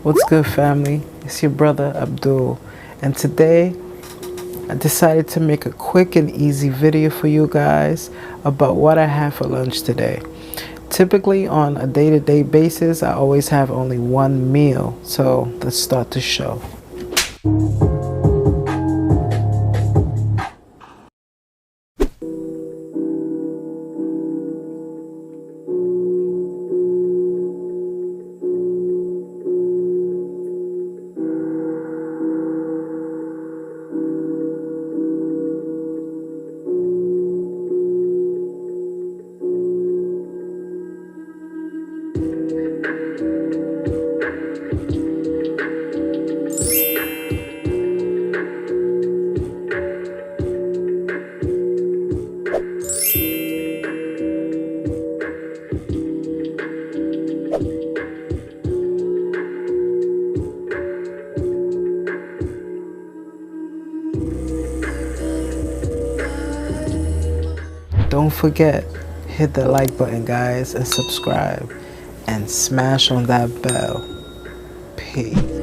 What's good, family? It's your brother Abdul, and today I decided to make a quick and easy video for you guys about what I had for lunch today. Typically on a day-to-day basis, I always have only one meal, so let's start the show. Don't forget, hit the like button, guys, and subscribe, and smash on that bell. Peace.